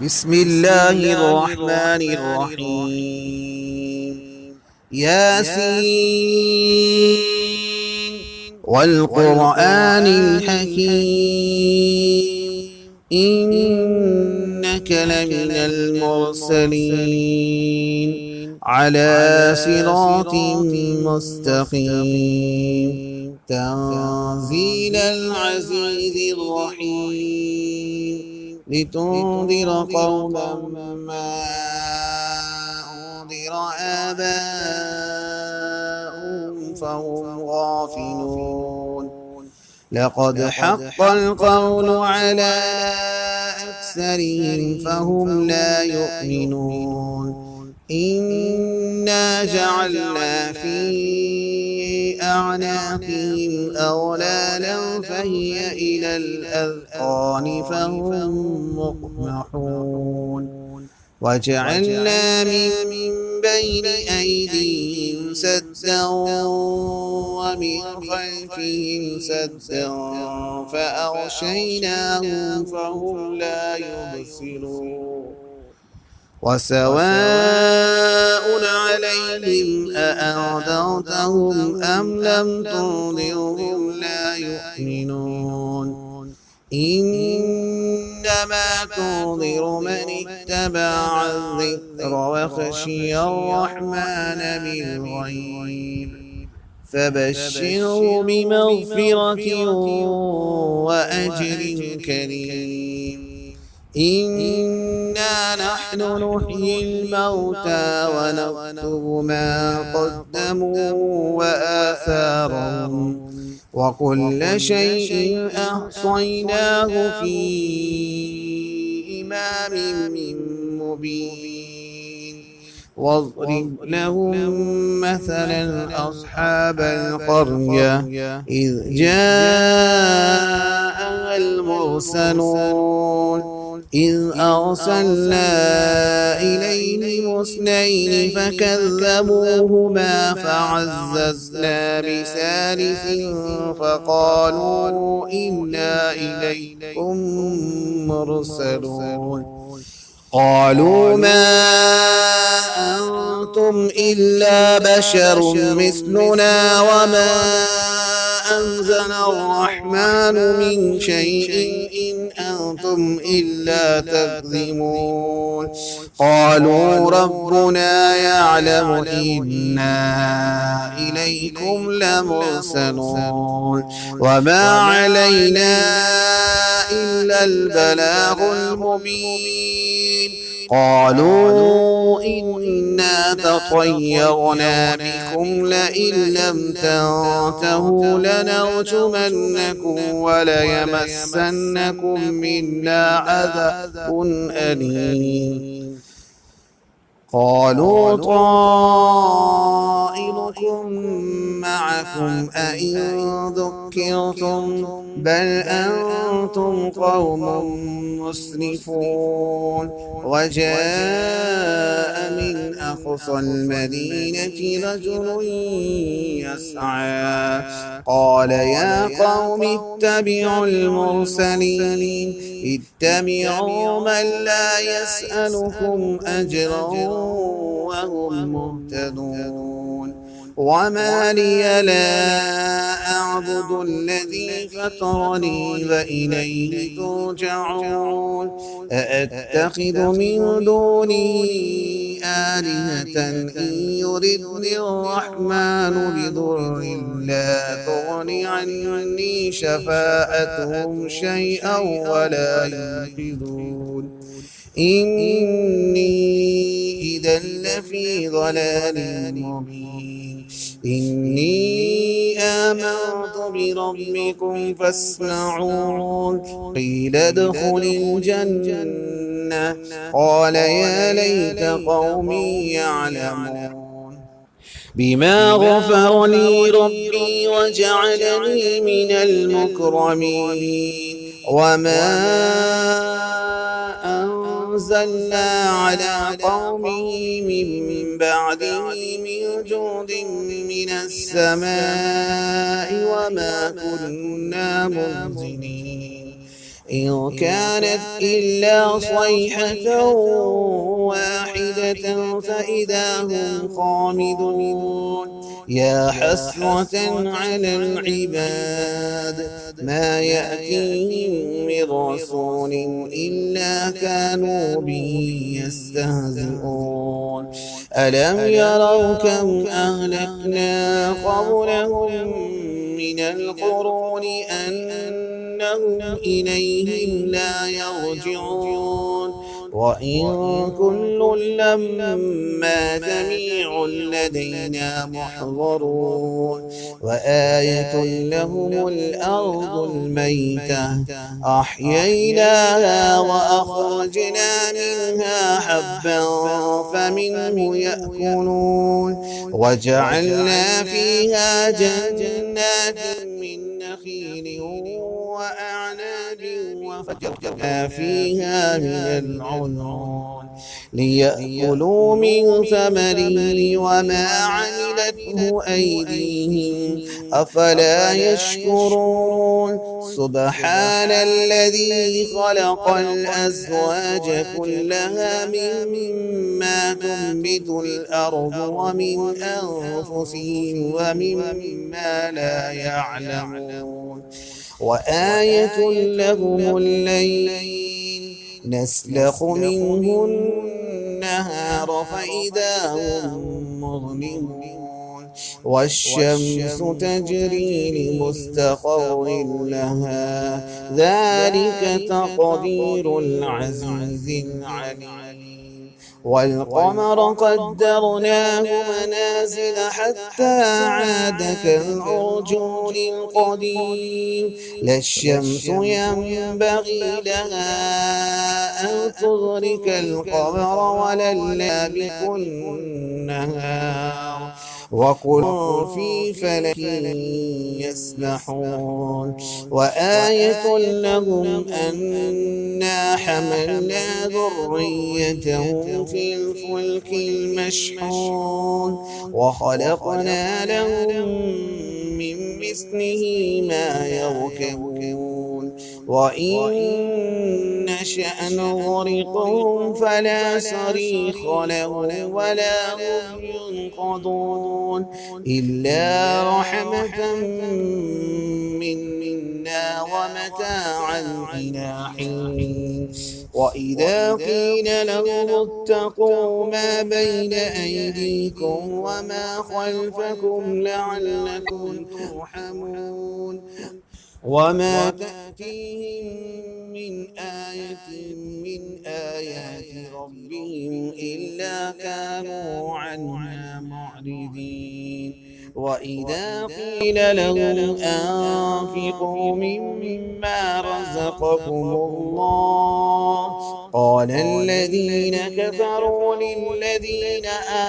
بسم الله الرحمن الرحيم. ياسين والقرآن الحكيم إنك لمن المرسلين على صراط مستقيم تنزيل العزيز الرحيم لتنذر قوما ما أنذر آباؤهم فهم غافلون. لقد حق القول على أكثرهم فهم لا يؤمنون. إنا جعلنا في أعناقهم أغلالا فهي إلى الأذقان فهم مقمحون. وجعلنا من بين أيديهم سدا ومن خلفهم سدا فأغشيناهم فهم لا يبصرون. وسواء عليهم أأنذرتهم أم لم تنذرهم لا يؤمنون. إنما تنذر من اتبع الذكر وخشي الرحمن بالغيب فبشره بمغفرة وأجر كريم. إنا نحن نحيي الموتى ونكتب ما قدموا وآثارهم وكل شيء أحصيناه في إمام مبين. واضرب لهم مثلا أصحاب القرية إذ جاءها المرسلون إذ أرسلنا إليهم اثنين فكذبوهما فعززنا بثالث فقالوا إنا إليكم مرسلون. قالوا ما أنتم إلا بشر مثلنا وما أنزل الرحمن من شيء إن أنتم إلا تكذبون. قالوا ربنا يعلم إنا إليكم لمرسلون وما علينا إلا البلاغ المبين. قالوا إنا تطيرنا بكم لئن لم تنتهوا لنرجمنكم وليمسنكم منا عذاب أليم. قالوا طائركم معكم أئن ذكرتم بل أنتم قوم مسرفون. وجاء من أقصى المدينة رجل يسعى قال يا قوم اتبعوا المرسلين اتبعوا من لا يسألكم أجرا وهم مهتدون. وما لي لا أعبد الذي فطرني وإليه ترجعون. أأتخذ من دونه آلهة إن يردني الرحمن بضر لا تغن عني شفاعتهم شيئا ولا ينقذون. إني إذا لفي ضلال مبين. إني آمنت بربكم فاسمعون. قيل ادخل الجنة قال يا ليت قومي يعلمون بما غفر لي ربي وجعلني من المكرمين. وما أنزلنا على قومه من بعده من جود من السماء وما كنا منزلين. إن كانت إلا صيحة واحدة فإذا هم خامدون يا حسرة على العباد ما يأتيهم من رسول إلا كانوا به يستهزئون ألم يروا كم أهلكنا قبلهم من القرون أنهم إليهم لا يرجعون وإن كل لما جميع لدينا محضرون وآية لهم الأرض الميتة أحييناها وأخرجنا منها حبا فمنه يأكلون وجعلنا فيها جنات من نخيل وأعناب وفجرنا فيها من العيون ليأكلوا من ثمره وما عملته أيديهم أفلا يشكرون سبحان الذي خلق الأزواج كلها مما تنبت الأرض ومن أنفسهم ومما لا يعلمون وآية لهم الليل نسلخ منه النهار فإذا هم مظلمون والشمس تجري لمستقر لها ذلك تقدير العزيز العليم والقمر قدرناه منازل حتى عاد كالعرجون القديم لا الشمس ينبغي لها أن تدرك القمر ولا الليل النهار وكل في فلك يسبحون وآية لهم أنا حملنا ذريتهم في الفلك المشحون وخلقنا لهم من مثله ما يركبون وإن نشأ نغرقهم فلا صريخ لهم ولا هم ينقذون إلا رحمة منا ومتاعا إلى حين وإذا قيل لهم اتقوا ما بين أيديكم وما خلفكم لعلكم ترحمون وما تأتيهم من آية من آيات ربهم إلا كانوا عنها معرضين وإذا قيل لهم أنفقوا مما رزقكم الله قال الذين كفروا للذين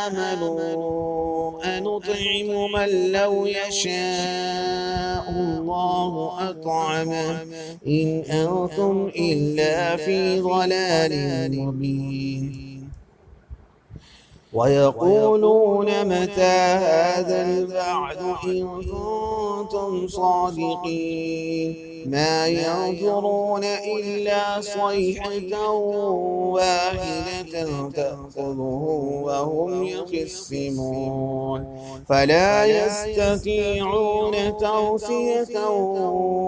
آمنوا أنطعم من لو يشاء الله أطعمه إن أنتم إلا في ضلال مبين ويقولون متى هذا الوعد إن كنتم صادقين ما ينظرون إلا صيحة واحدة تأخذهم وهم يخصمون فلا يستطيعون توصية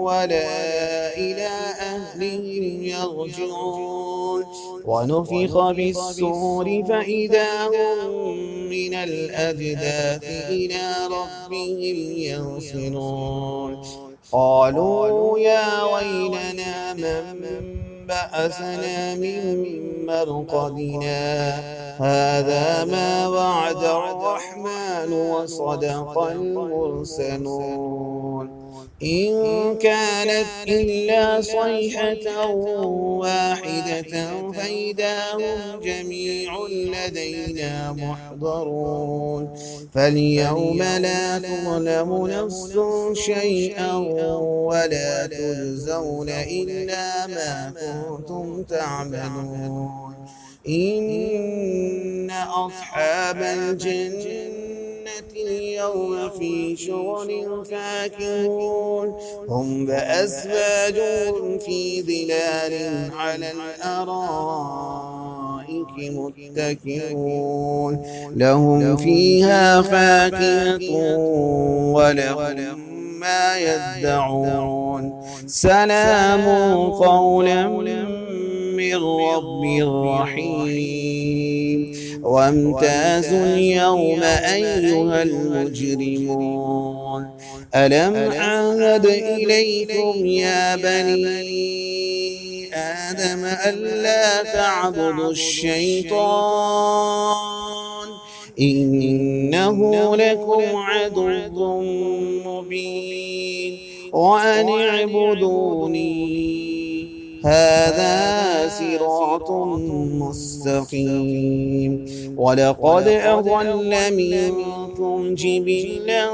ولا إلى أهلهم يرجعون ونفخ بالصور فإذا هم من الأجداث إلى ربهم ينصرون قالوا يا ويلنا من بعثنا من مرقدنا هذا ما وعد الرحمن وصدق المرسلون إن كانت إلا صيحة واحدة فإذا هم جميع لدينا محضرون فاليوم لا تظلم نفس شيئا ولا تجزون إلا ما كنتم تعملون إن أصحاب الجنة اليوم في شغل فاكهون هم وأزواجهم في ظلال على الأرائك متكئون لهم فيها فاكهة ولهم ما يدعون سلام قولا من رب رحيم وامتازوا اليوم أيها المجرمون ألم أعهد إليكم يا بني آدم ألا تعبدوا الشيطان إنه لكم عدو مبين وأن اعبدوني هذا صراط مستقيم ولقد أضل منكم جبلا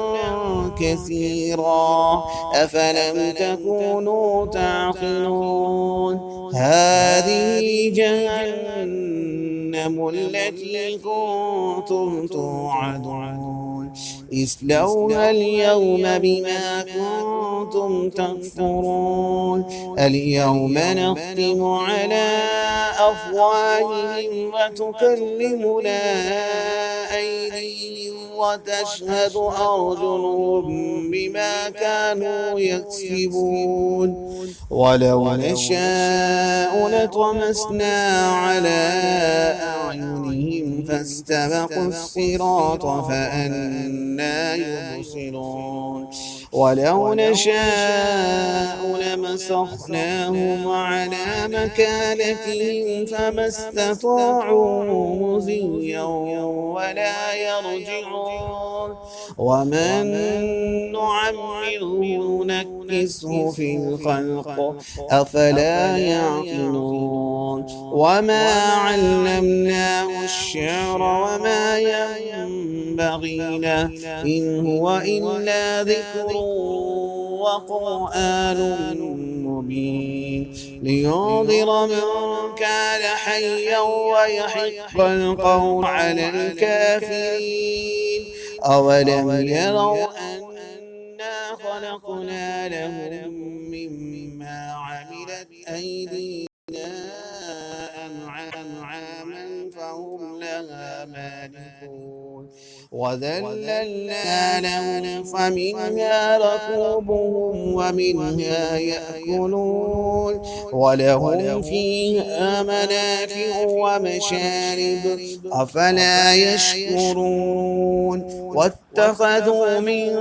كثيرا أفلم تكونوا تعقلون هذه جهنم التي كنتم توعدون اصلوها اليوم بما كنتم تكفرون اليوم نختم على أفواههم وتكلمنا أيديهم وتشهد أرجلهم بما كانوا يكسبون ولو نشاء لطمسنا على أعينهم فاستبقوا الصراط فأنى يبصرون ولو نشاء لمسخناهم على مكانتهم فما استطاعوا مضيا ولا يرجعون ومن نعمره نكسه في الخلق أفلا يعقلون وما علمناه الشعر وما ينبغي له إن هو إلا ذكر وقرآن مبين لينذر من كان حيا ويحق القول على الكافرين أولم يروا أنا خلقنا لهم مما عملت أيدينا أنعاما فهم لها مالكون وذللنا لهم فمنها ركوبهم ومنها يأكلون ولهم فيها منافع ومشارب أفلا يشكرون واتخذوا من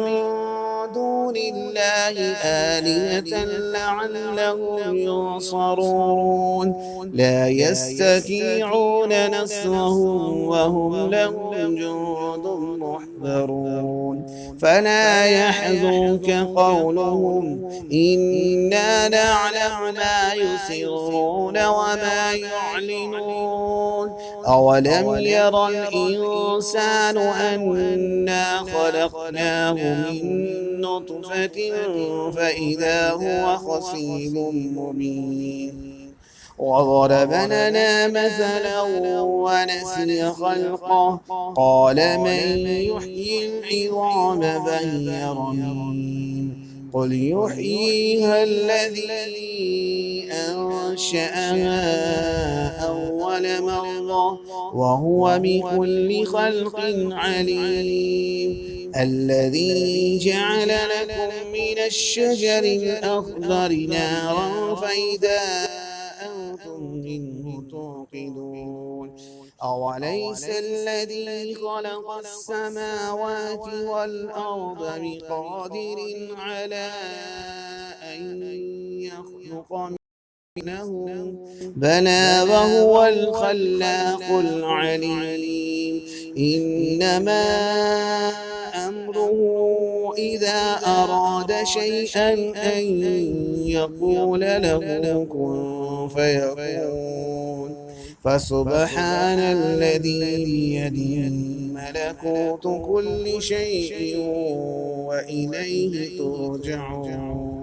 دون الله آلهة لعلهم ينصرون لا يستطيعون نصرهم وهم لهم جند محضرون فلا يحزنك قولهم إنا نعلم ما يسرون وما يعلنون أولم ير الإنسان أنا خلقناه من نطفة فإذا هو خصيم مبين وضرب لنا مثلا ونسي خلقه قال من يحيي العظام وهي رميم قل يحييها الذي أنشأها أول مرة وهو بكل خلق عليم الذي جعل لكم من الشجر الأخضر نارا فإذا أنتم منه توقدون أوليس الذي خلق السماوات والأرض بقادر على أن يخلق مثلهم بلى وهو الخلاق العليم إنما أمره إذا أراد شيئا أن يقول له كن فيكون فسبحان الذي بيده ملكوت كل شيء وإليه ترجعون.